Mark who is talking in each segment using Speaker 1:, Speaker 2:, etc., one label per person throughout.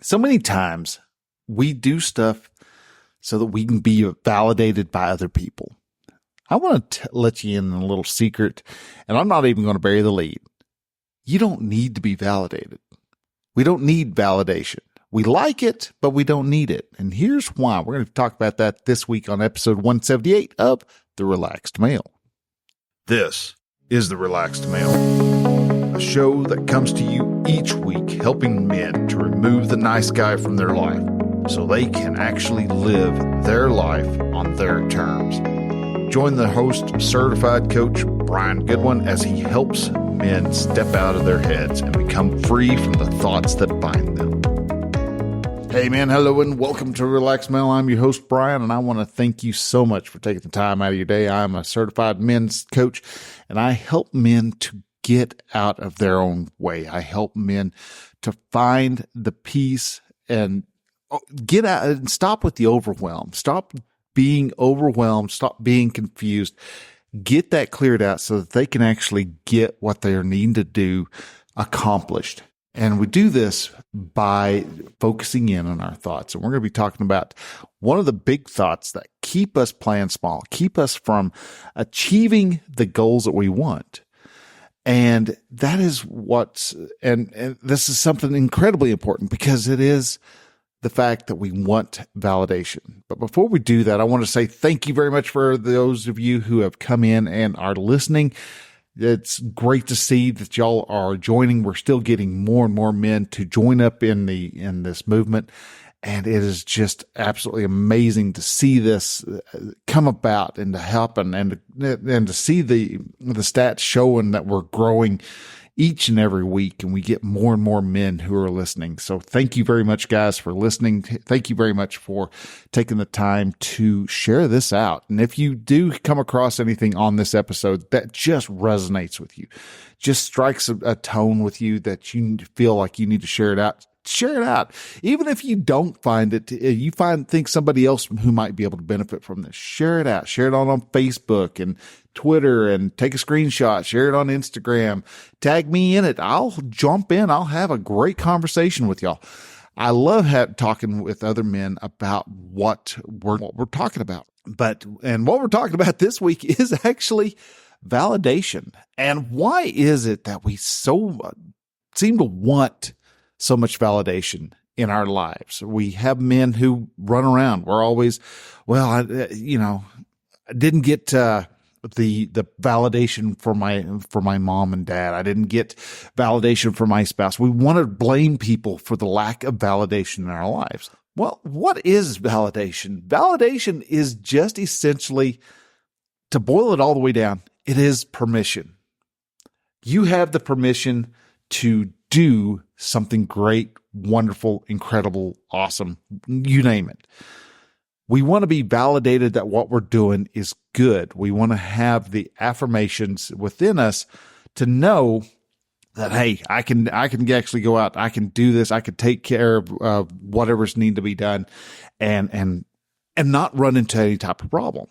Speaker 1: So many times we do stuff so that we can be validated by other people. I want to let you in on a little secret, and I'm not even going to bury the lead. You don't need to be validated. We don't need validation. We like it, but we don't need it. And here's why. We're going to talk about that this week on episode 178 of The Relaxed Male. This is The Relaxed Male, a show that comes to you each week helping men to remove the nice guy from their life so they can actually live their life on their terms. Join the host, certified coach Brian Goodwin, as he helps men step out of their heads and become free from the thoughts that bind them. Hey man, hello and welcome to Relaxed Male. I'm your host Brian, and I want to thank you so much for taking the time out of your day. I'm a certified men's coach, and I help men to get out of their own way. I help men to find the peace and get out and stop with the overwhelm. Stop being overwhelmed. Stop being confused. Get that cleared out so that they can actually get what they are needing to do accomplished. And we do this by focusing in on our thoughts. And we're going to be talking about one of the big thoughts that keep us playing small, keep us from achieving the goals that we want. And that is and this is something incredibly important because it is the fact that we want validation. But before we do that, I want to say thank you very much for those of you who have come in and are listening. It's great to see that y'all are joining. We're still getting more and more men to join up in this movement. And it is just absolutely amazing to see this come about and to happen and to see the stats showing that we're growing each and every week, and we get more and more men who are listening. So thank you very much, guys, for listening. Thank you very much for taking the time to share this out. And if you do come across anything on this episode that just resonates with you, just strikes a tone with you that you feel like you need to share it out, share it out. Even if you don't find it, you think somebody else who might be able to benefit from this, share it out. Share it on Facebook and Twitter and take a screenshot, share it on Instagram, tag me in it. I'll jump in. I'll have a great conversation with y'all. I love talking with other men about what we're talking about. And what we're talking about this week is actually validation. And why is it that we so seem to want so much validation in our lives? We have men who run around. We're always, I didn't get, the validation for my mom and dad. I didn't get validation for my spouse. We want to blame people for the lack of validation in our lives. Well, what is validation? Validation is just essentially, to boil it all the way down, it is permission. You have the permission to do something great, wonderful, incredible, awesome, you name it. We want to be validated that what we're doing is good. We want to have the affirmations within us to know that, hey, I can actually go out. I can do this. I can take care of whatever's need to be done and not run into any type of problem.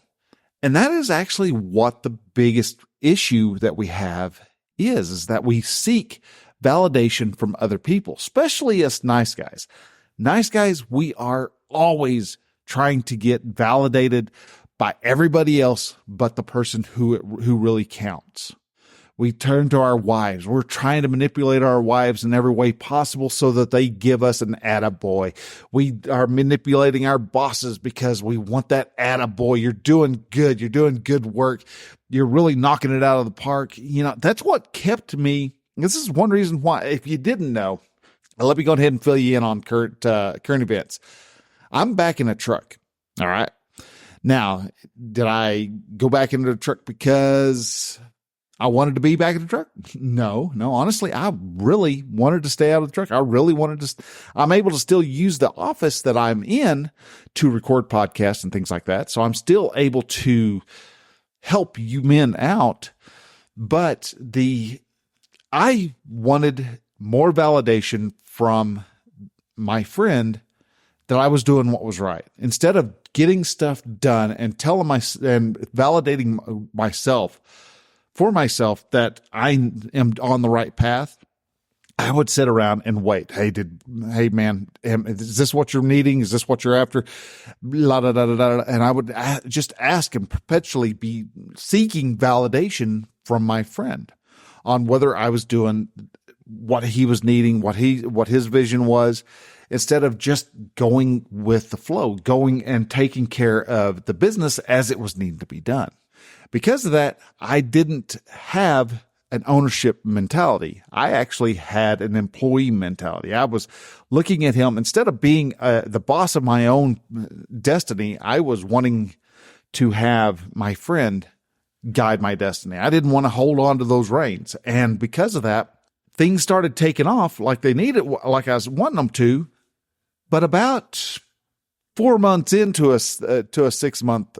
Speaker 1: And that is actually what the biggest issue that we have is that we seek validation from other people, especially us nice guys. Nice guys, we are always trying to get validated by everybody else but the person who really counts. We turn to our wives. We're trying to manipulate our wives in every way possible so that they give us an attaboy. We are manipulating our bosses because we want that attaboy. You're doing good. You're doing good work. You're really knocking it out of the park. That's what kept me. This is one reason why, if you didn't know, let me go ahead and fill you in on current events. I'm back in a truck. All right. Now, did I go back into the truck because I wanted to be back in the truck? No. Honestly, I really wanted to stay out of the truck. I really wanted to. I'm able to still use the office that I'm in to record podcasts and things like that. So I'm still able to help you men out. But I wanted more validation from my friend that I was doing what was right. Instead of getting stuff done and validating myself that I am on the right path, I would sit around and wait. Hey man, is this what you're needing? Is this what you're after? La, da, da, da, da. And I would just ask and perpetually be seeking validation from my friend on whether I was doing what he was needing, what his vision was, instead of just going with the flow, going and taking care of the business as it was needing to be done. Because of that, I didn't have an ownership mentality. I actually had an employee mentality. I was looking at him instead of being the boss of my own destiny. I was wanting to have my friend guide my destiny. I didn't want to hold on to those reins. And because of that, things started taking off like they needed, like I was wanting them to. But about 4 months into a 6 month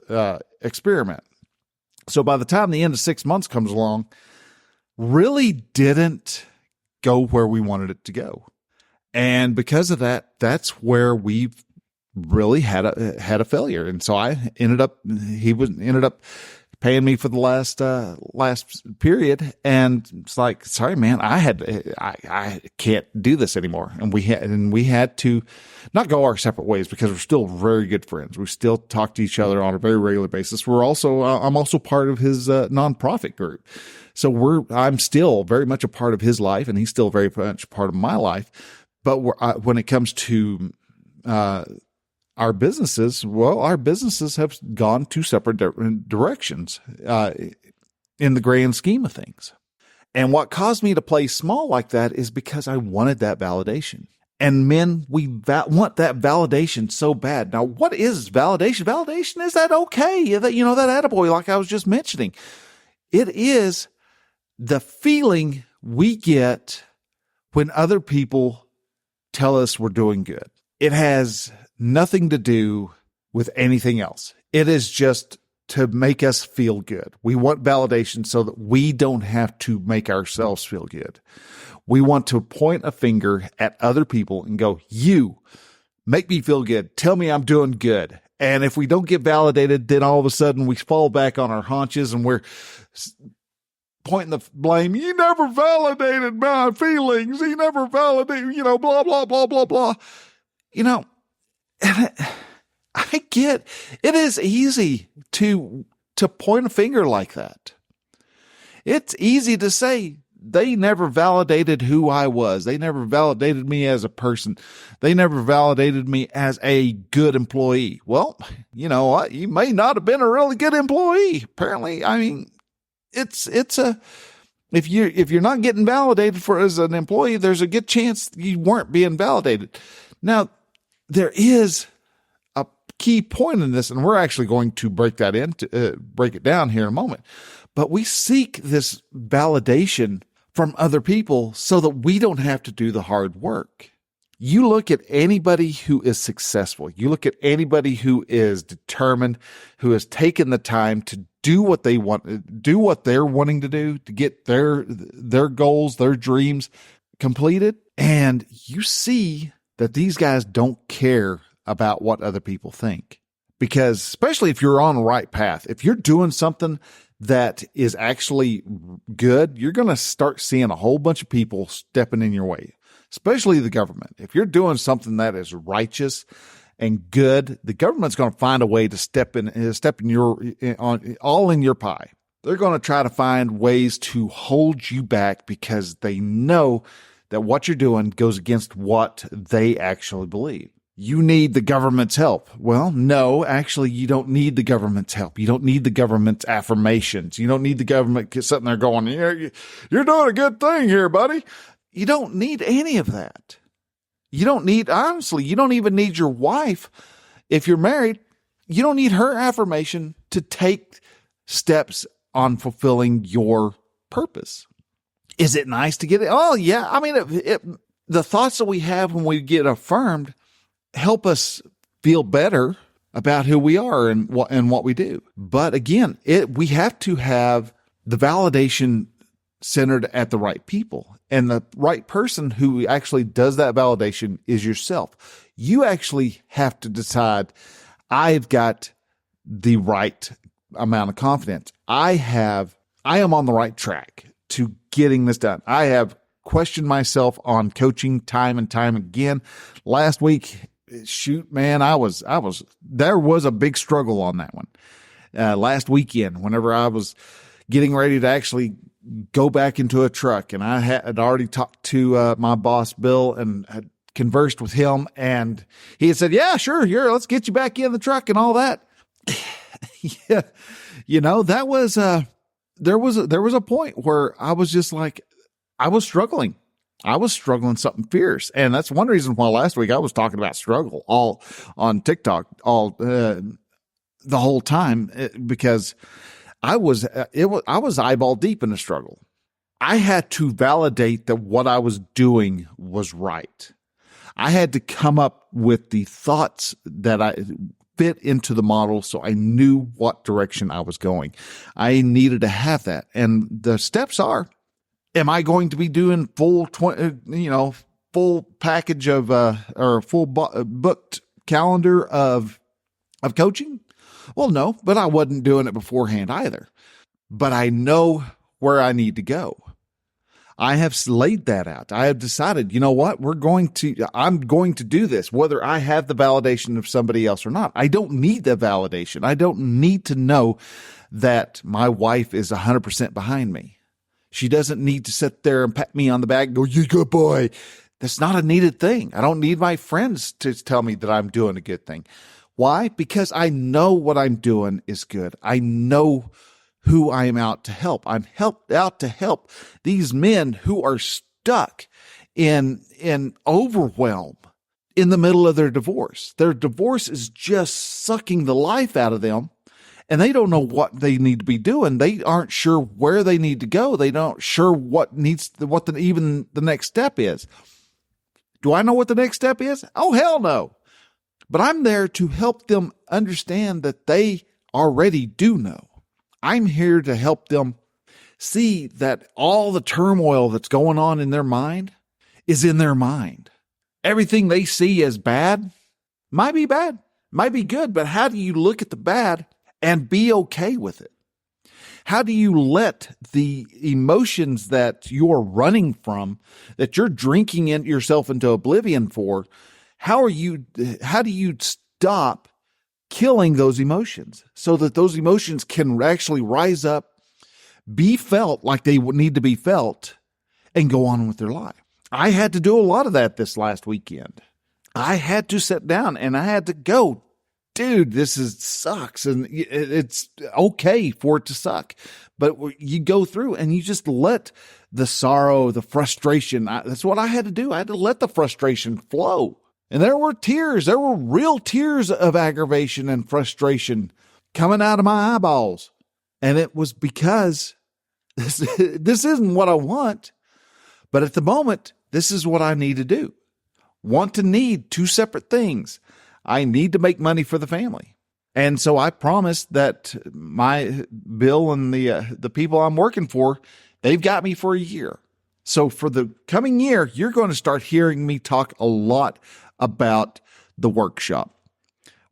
Speaker 1: experiment. So by the time the end of 6 months comes along, really didn't go where we wanted it to go. And because of that, that's where we've really had a failure. And so he ended up paying me for the last period. And it's like, sorry, man, I can't do this anymore. And we had to not go our separate ways because we're still very good friends. We still talk to each other on a very regular basis. I'm also part of his nonprofit group. So I'm still very much a part of his life and he's still very much a part of my life. But when it comes to, our businesses have gone two separate directions in the grand scheme of things. And what caused me to play small like that is because I wanted that validation. And men, we want that validation so bad. Now, what is validation? Validation is that okay, that attaboy like I was just mentioning. It is the feeling we get when other people tell us we're doing good. It has nothing to do with anything else. It is just to make us feel good. We want validation so that we don't have to make ourselves feel good. We want to point a finger at other people and go, you make me feel good. Tell me I'm doing good. And if we don't get validated, then all of a sudden we fall back on our haunches and we're pointing the blame. You never validated my feelings. You never validated, blah, blah, blah, blah, blah. I get it is easy to point a finger like that. It's easy to say they never validated who I was. They never validated me as a person. They never validated me as a good employee. Well, you know what? You may not have been a really good employee. Apparently, I mean, if you're not getting validated as an employee, there's a good chance you weren't being validated. Now, there is a key point in this, and we're actually going to break it down here in a moment. But we seek this validation from other people so that we don't have to do the hard work. You look at anybody who is successful. You look at anybody who is determined, who has taken the time to do what they want, do what they're wanting to do to get their goals, their dreams completed. And you see that these guys don't care about what other people think. Because especially if you're on the right path, if you're doing something that is actually good, you're going to start seeing a whole bunch of people stepping in your way, especially the government. If you're doing something that is righteous and good, the government's going to find a way to step in all in your pie. They're going to try to find ways to hold you back because they know that what you're doing goes against what they actually believe. You need the government's help. Well, no, actually, you don't need the government's help. You don't need the government's affirmations. You don't need the government sitting there going, you're doing a good thing here, buddy. You don't need any of that. Honestly, you don't even need your wife. If you're married, you don't need her affirmation to take steps on fulfilling your purpose. Is it nice to get it? Oh, yeah. I mean, the thoughts that we have when we get affirmed help us feel better about who we are and what we do. But again, we have to have the validation centered at the right people. And the right person who actually does that validation is yourself. You actually have to decide, I've got the right amount of confidence. I am on the right track to getting this done. I have questioned myself on coaching time and time again. Last week, shoot, man, there was a big struggle on that one. Last weekend, whenever I was getting ready to actually go back into a truck, and I had already talked to my boss, Bill, and had conversed with him, and he had said, yeah, sure, here, let's get you back in the truck and all that. Yeah. That was, there was a point where I was just like, I was struggling something fierce. And that's one reason why last week I was talking about struggle all on TikTok, the whole time, because I was eyeball deep in the struggle. I had to validate that what I was doing was right. I had to come up with the thoughts that I fit into the model, so I knew what direction I was going. I needed to have that. And the steps are, am I going to be doing full package of, or full booked calendar of coaching? Well, no, but I wasn't doing it beforehand either. But I know where I need to go. I have laid that out. I have decided, you know what? I'm going to do this, whether I have the validation of somebody else or not. I don't need the validation. I don't need to know that my wife is 100% behind me. She doesn't need to sit there and pat me on the back and go, you good boy. That's not a needed thing. I don't need my friends to tell me that I'm doing a good thing. Why? Because I know what I'm doing is good. I know who I am out to help. I'm out to help these men who are stuck in overwhelm in the middle of their divorce. Their divorce is just sucking the life out of them, and they don't know what they need to be doing. They aren't sure where they need to go. They don't sure even the next step is. Do I know what the next step is? Oh, hell no. But I'm there to help them understand that they already do know. I'm here to help them see that all the turmoil that's going on in their mind is in their mind. Everything they see as bad might be bad, might be good, but how do you look at the bad and be okay with it? How do you let the emotions that you're running from, that you're drinking yourself into oblivion for, how do you stop killing those emotions so that those emotions can actually rise up, be felt like they would need to be felt, and go on with their life? I had to do a lot of that this last weekend. I had to sit down and I had to go, dude, sucks. And it's okay for it to suck, but you go through and you just let the sorrow, the frustration. That's what I had to do. I had to let the frustration flow. And there were real tears of aggravation and frustration coming out of my eyeballs. And it was because this isn't what I want, but at the moment, this is what I need to do. Want to need two separate things. I need to make money for the family. And so I promised that my Bill and the people I'm working for, they've got me for a year. So for the coming year, you're going to start hearing me talk a lot about the workshop.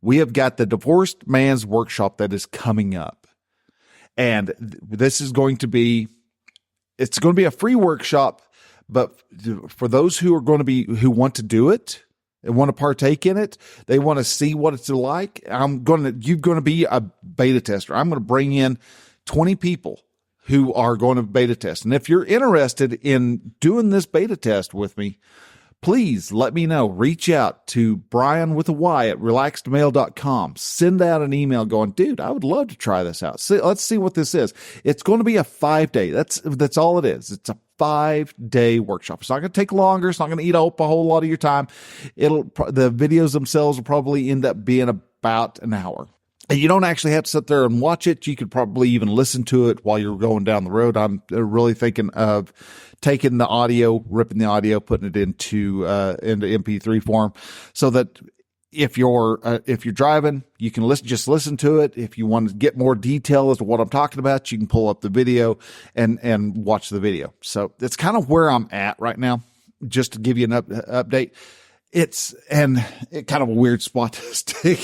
Speaker 1: We have got the Divorced Man's Workshop that is coming up. And this is going to be a free workshop, but for those who want to do it and want to partake in it, they want to see what it's like. You're going to be a beta tester. I'm going to bring in 20 people who are going to beta test. And if you're interested in doing this beta test with me, please let me know. Reach out to Brian with a Y at relaxedmail.com. Send out an email going, dude, I would love to try this out. Let's see what this is. It's going to be a 5-day. That's all it is. It's a 5-day workshop. It's not going to take longer. It's not going to eat up a whole lot of your time. The videos themselves will probably end up being about an hour. And you don't actually have to sit there and watch it. You could probably even listen to it while you're going down the road. I'm really thinking of taking the audio, ripping the audio, putting it into MP3 form, so that if you're driving, you can just listen to it. If you want to get more detail as to what I'm talking about, you can pull up the video and watch the video. So that's kind of where I'm at right now. Just to give you an update. It's kind of a weird spot to stick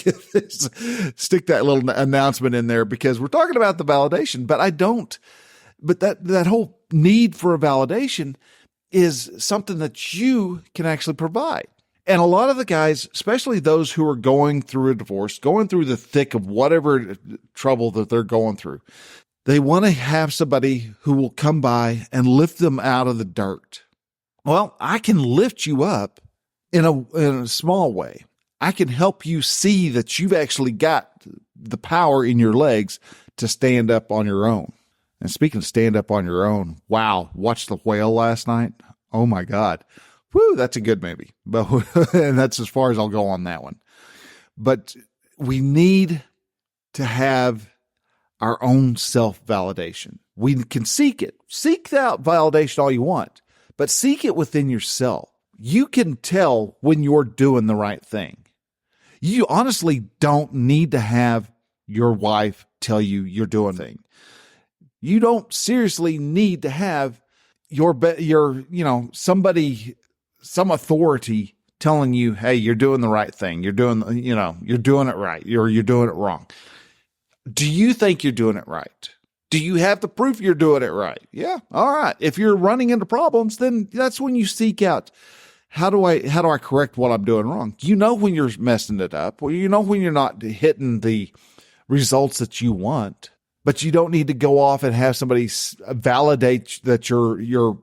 Speaker 1: that little announcement in there, because we're talking about the validation, but that whole need for a validation is something that you can actually provide. And a lot of the guys, especially those who are going through a divorce, going through the thick of whatever trouble that they're going through, they want to have somebody who will come by and lift them out of the dirt. Well, I can lift you up in a small way. I can help you see that you've actually got the power in your legs to stand up on your own. And speaking of stand up on your own, wow, watched The Whale last night. Oh my God. Woo, that's a good movie. But and that's as far as I'll go on that one. But we need to have our own self-validation. We can seek it. Seek out validation all you want, but seek it within yourself. You can tell when you're doing the right thing. You honestly don't need to have your wife tell you you're doing the thing. You don't seriously need to have somebody, some authority telling you, hey, you're doing the right thing. You're doing it right. You're doing it wrong. Do you think you're doing it right? Do you have the proof you're doing it right? Yeah. All right. If you're running into problems, then that's when you seek out, how do I correct what I'm doing wrong? You know when you're messing it up, or you know when you're not hitting the results that you want, but you don't need to go off and have somebody validate that your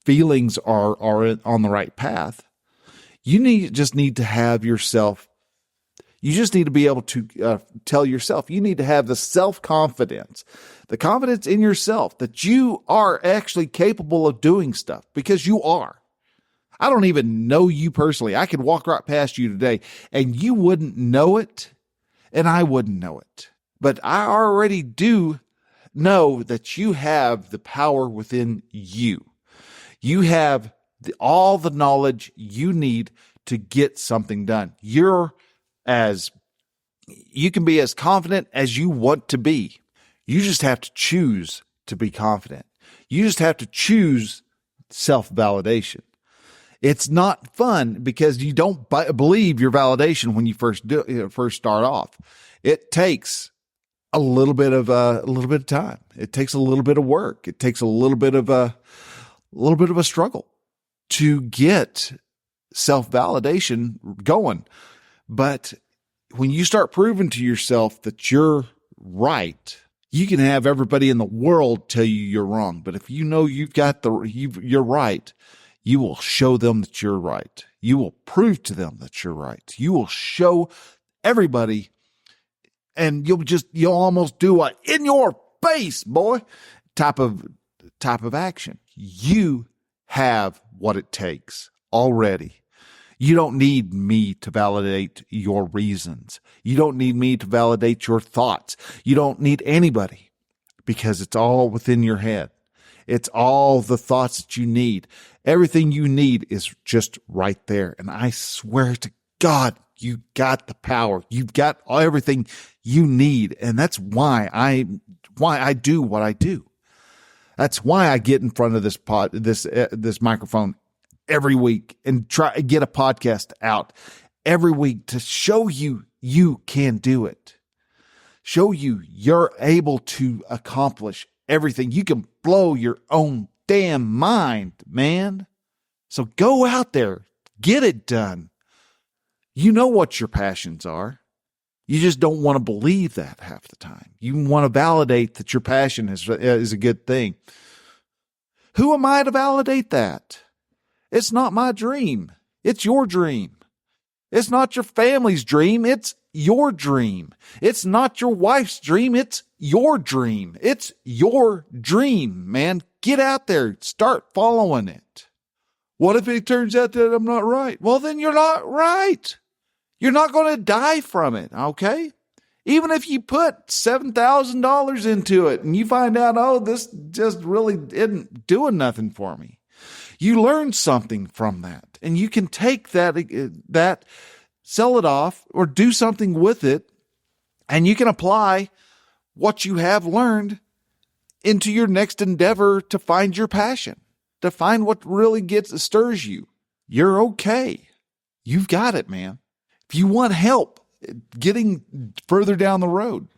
Speaker 1: feelings are on the right path. You just need to have yourself. You just need to be able to tell yourself. You need to have the self-confidence, the confidence in yourself that you are actually capable of doing stuff, because you are. I don't even know you personally. I could walk right past you today and you wouldn't know it and I wouldn't know it. But I already do know that you have the power within you. You have all the knowledge you need to get something done. You can be as confident as you want to be. You just have to choose to be confident. You just have to choose self-validation. It's not fun because you don't believe your validation when you first start off. It takes a little bit of time. It takes a little bit of work. It takes a little bit of a struggle to get self-validation going. But when you start proving to yourself that you're right, you can have everybody in the world tell you you're wrong. But if you know you're right, you will show them that you're right. You will prove to them that you're right. You will show everybody, and you'll almost do a in your face, boy, type of action. You have what it takes already. You don't need me to validate your reasons. You don't need me to validate your thoughts. You don't need anybody, because it's all within your head. It's all the thoughts that you need. Everything you need is just right there. And I swear to God, you got the power. You've got everything you need. And that's why I do what I do. That's why I get in front of this microphone every week and try to get a podcast out every week to show you can do it. Show you're able to accomplish everything. You can blow your own damn mind, man. So go out there, get it done. You know what your passions are. You just don't want to believe that half the time. You want to validate that your passion is a good thing. Who am I to validate that? It's not my dream. It's your dream. It's not your family's dream. It's your dream. It's not your wife's dream. It's your dream. It's your dream, man. Get out there. Start following it. What if it turns out that I'm not right? Well, then you're not right. You're not going to die from it, okay? Even if you put $7,000 into it and you find out, oh, this just really isn't doing nothing for me. You learn something from that, and you can take that, sell it off, or do something with it, and you can apply what you have learned into your next endeavor to find your passion, to find what really stirs you. You're okay. You've got it, man. If you want help getting further down the road,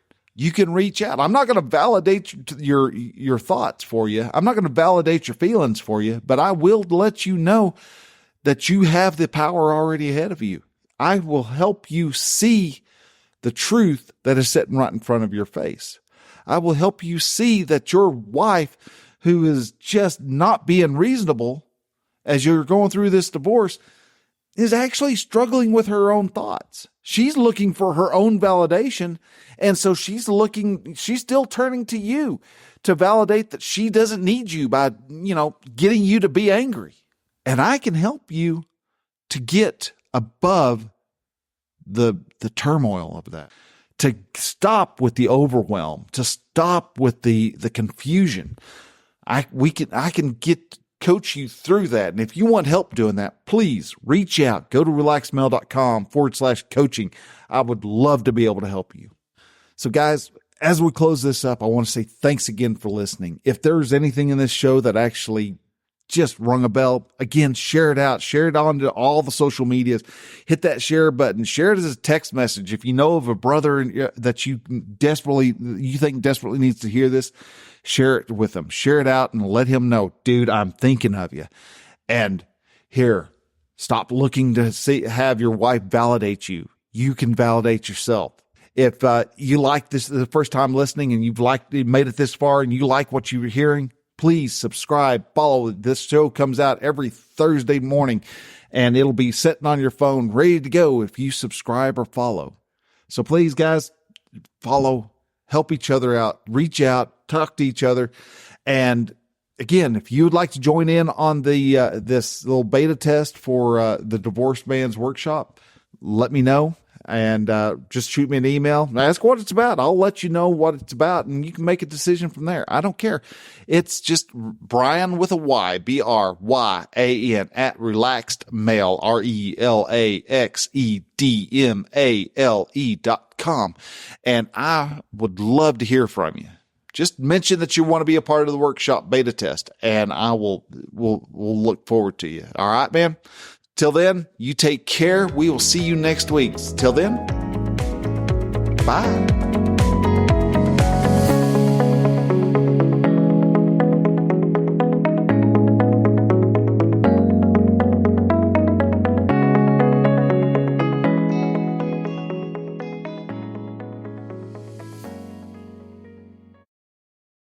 Speaker 1: you can reach out. I'm not going to validate your thoughts for you. I'm not going to validate your feelings for you, but I will let you know that you have the power already ahead of you. I will help you see the truth that is sitting right in front of your face. I will help you see that your wife, who is just not being reasonable as you're going through this divorce, is actually struggling with her own thoughts. She's looking for her own validation. And so she's still turning to you to validate that she doesn't need you by, getting you to be angry. And I can help you to get above the turmoil of that, to stop with the overwhelm, to stop with the confusion. I can coach you through that. And if you want help doing that, please reach out. Go to relaxedmale.com/coaching. I would love to be able to help you. So guys, as we close this up, I want to say thanks again for listening. If there's anything in this show that actually just rung a bell, again, share it out, share it on to all the social medias, hit that share button, share it as a text message. If you know of a brother that you think desperately needs to hear this, share it with them, share it out and let him know, dude, I'm thinking of you. And here, stop looking to have your wife validate you. You can validate yourself. If you like this the first time listening and you've made it this far and you like what you're hearing, please subscribe, follow. This show comes out every Thursday morning and it'll be sitting on your phone ready to go if you subscribe or follow. So please, guys, follow, help each other out, reach out, talk to each other. And again, if you would like to join in on the this little beta test for the Divorced Man's Workshop, let me know. And just shoot me an email. Ask what it's about. I'll let you know what it's about, and you can make a decision from there. I don't care. It's just Brian with a Y, BRYAN at relaxedmale, RELAXEDMALE.com. And I would love to hear from you. Just mention that you want to be a part of the workshop beta test, and we'll look forward to you. All right, man. Till then, you take care. We will see you next week. Till then, bye.